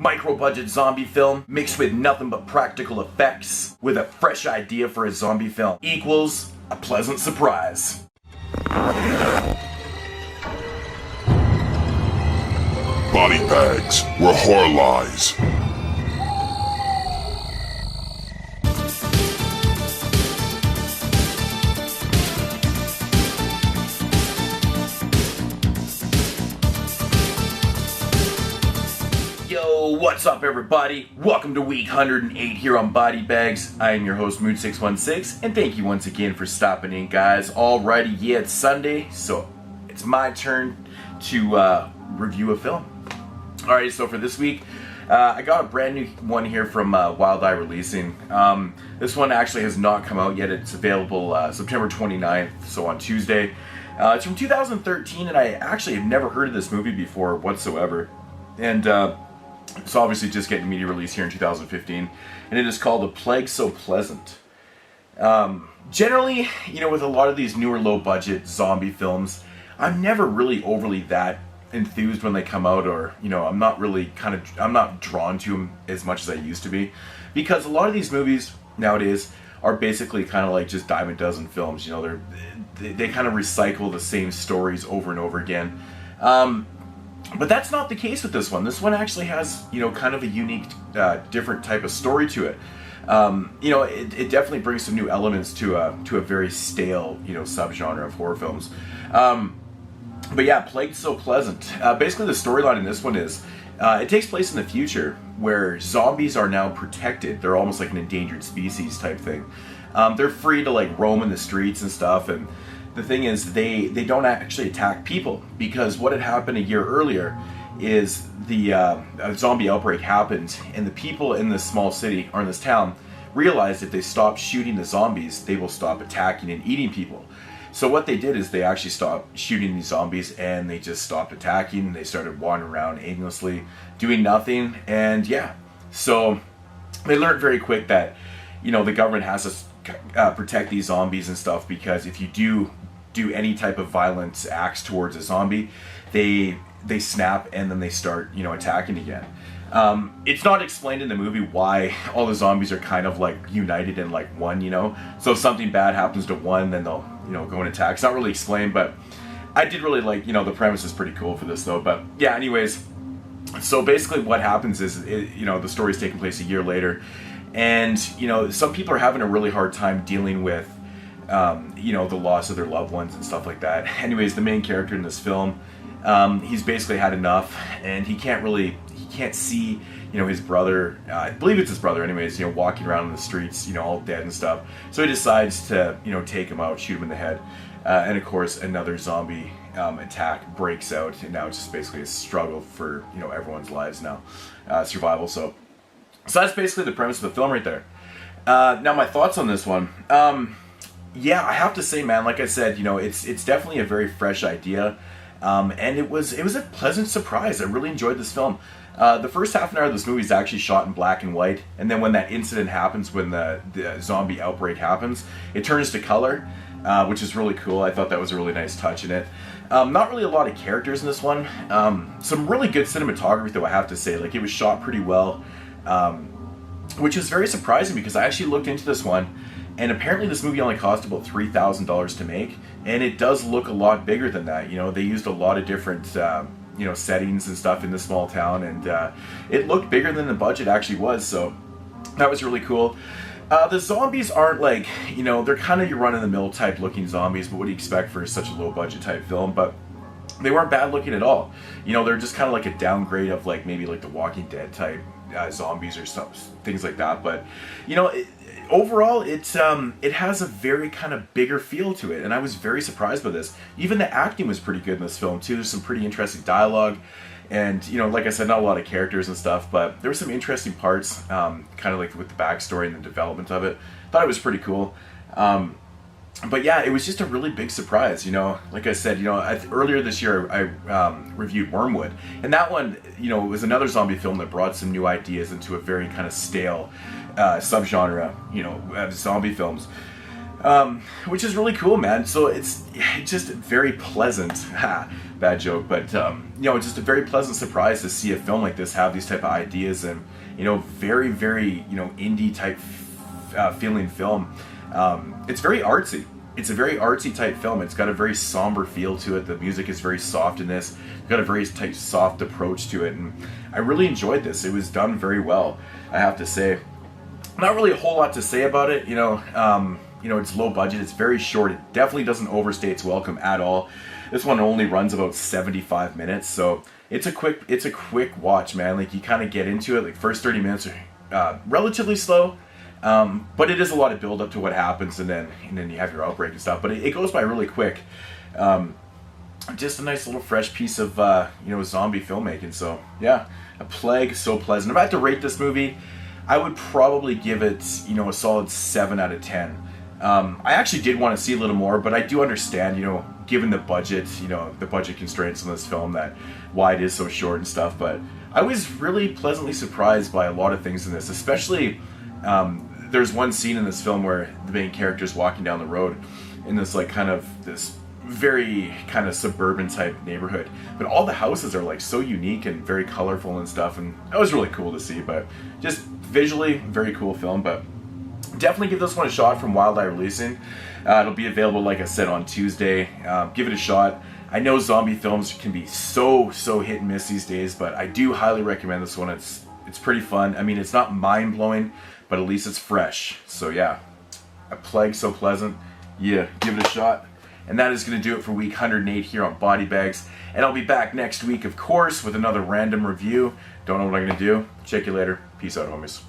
Micro-budget zombie film mixed with nothing but practical effects with a fresh idea for a zombie film equals a pleasant surprise. Body bags where horror lies. Yo, what's up everybody? Welcome to week 108 here on Body Bags. I am your host Moodz616, and thank you once again for stopping in, guys. Alrighty, yeah, it's Sunday, so it's my turn to review a film. Alright, so for this week, I got a brand new one here from Wild Eye Releasing. This one actually has not come out yet. It's available September 29th, so on Tuesday. It's from 2013, and I actually have never heard of this movie before whatsoever. And it's obviously just getting media release here in 2015, and it is called A Plague So Pleasant. Generally, you know, with a lot of these newer low-budget zombie films, I'm never really overly that enthused when they come out, or, you know, I'm not drawn to them as much as I used to be, because a lot of these movies nowadays are basically kind of like just dime a dozen films. You know, they kind of recycle the same stories over and over again. But that's not the case with this one. This one actually has, you know, kind of a unique, different type of story to it. You know, it definitely brings some new elements to a very stale, you know, subgenre of horror films. But yeah, Plague So Pleasant. Basically, the storyline in this one is, it takes place in the future where zombies are now protected. They're almost like an endangered species type thing. They're free to like roam in the streets and stuff, and the thing is, they don't actually attack people, because what had happened a year earlier is a zombie outbreak happened, and the people in this small city, or in this town, realized if they stop shooting the zombies, they will stop attacking and eating people. So what they did is they actually stopped shooting these zombies, and they just stopped attacking. They started wandering around aimlessly, doing nothing, and yeah. So they learned very quick that, you know, the government has to protect these zombies and stuff, because if you do any type of violent acts towards a zombie, they snap and then they start, you know, attacking again. It's not explained in the movie why all the zombies are kind of like united in like one, you know. So if something bad happens to one, then they'll, you know, go and attack. It's not really explained, but I did really like, you know, the premise is pretty cool for this though. But yeah, anyways, so basically what happens is, you know, the story's taking place a year later, and, you know, some people are having a really hard time dealing with, you know, the loss of their loved ones and stuff like that. Anyways, the main character in this film, he's basically had enough, and he can't see, you know, his brother, I believe it's his brother anyways, you know, walking around in the streets, you know, all dead and stuff. So he decides to, you know, take him out, shoot him in the head. And of course, another zombie attack breaks out, and now it's just basically a struggle for, you know, everyone's lives now, survival. So that's basically the premise of the film right there. Now my thoughts on this one. Yeah, I have to say, man, like I said, you know, it's definitely a very fresh idea, and it was a pleasant surprise. I really enjoyed this film. The first half an hour of this movie is actually shot in black and white, and then when that incident happens, when the zombie outbreak happens, it turns to color, which is really cool. I thought that was a really nice touch in it. Not really a lot of characters in this one. Some really good cinematography, though, I have to say. Like, it was shot pretty well, which is very surprising, because I actually looked into this one, and apparently this movie only cost about $3,000 to make, and it does look a lot bigger than that. You know, they used a lot of different, you know, settings and stuff in this small town, and it looked bigger than the budget actually was, so that was really cool. The zombies aren't like, you know, they're kind of your run-of-the-mill type looking zombies, but what do you expect for such a low-budget type film? But they weren't bad looking at all. You know, they're just kind of like a downgrade of like maybe like the Walking Dead type zombies or stuff, things like that. But, you know, overall, it has a very kind of bigger feel to it, and I was very surprised by this. Even the acting was pretty good in this film too. There's some pretty interesting dialogue, and, you know, like I said, not a lot of characters and stuff, but there were some interesting parts, kind of like with the backstory and the development of it. Thought it was pretty cool. But yeah, it was just a really big surprise, you know. Like I said, you know, earlier this year I reviewed Wormwood, and that one, you know, was another zombie film that brought some new ideas into a very kind of stale subgenre, you know, of zombie films, which is really cool, man. So it's just very pleasant. Bad joke, but you know, it's just a very pleasant surprise to see a film like this have these type of ideas, and you know, very you know, indie type feeling film. It's very artsy. It's a very artsy type film. It's got a very somber feel to it. The music is very soft in this. It's got a very type soft approach to it, and I really enjoyed this. It was done very well, I have to say. Not really a whole lot to say about it, you know. You know, it's low budget. It's very short. It definitely doesn't overstay its welcome at all. This one only runs about 75 minutes, so it's a quick watch, man. Like, you kind of get into it. Like, first 30 minutes are relatively slow. But it is a lot of build up to what happens, and then you have your outbreak and stuff. But it goes by really quick. Just a nice little fresh piece of you know, zombie filmmaking. So yeah, A Plague, so pleasant. If I had to rate this movie, I would probably give it, you know, a solid 7 out of 10. I actually did want to see a little more, but I do understand, you know, given the budget, you know, the budget constraints on this film, that why it is so short and stuff. But I was really pleasantly surprised by a lot of things in this, especially. There's one scene in this film where the main character is walking down the road in this, like, kind of this very kind of suburban type neighborhood, but all the houses are like so unique and very colorful and stuff, and that was really cool to see. But just visually, very cool film. But definitely give this one a shot from Wild Eye Releasing. It'll be available, like I said, on Tuesday. Give it a shot. I know zombie films can be so hit and miss these days, but I do highly recommend this one. It's pretty fun. I mean, it's not mind-blowing, but at least it's fresh. So yeah, A Plague, so pleasant. Yeah, give it a shot. And that is going to do it for week 108 here on Body Bags. And I'll be back next week, of course, with another random review. Don't know what I'm going to do. Check you later. Peace out, homies.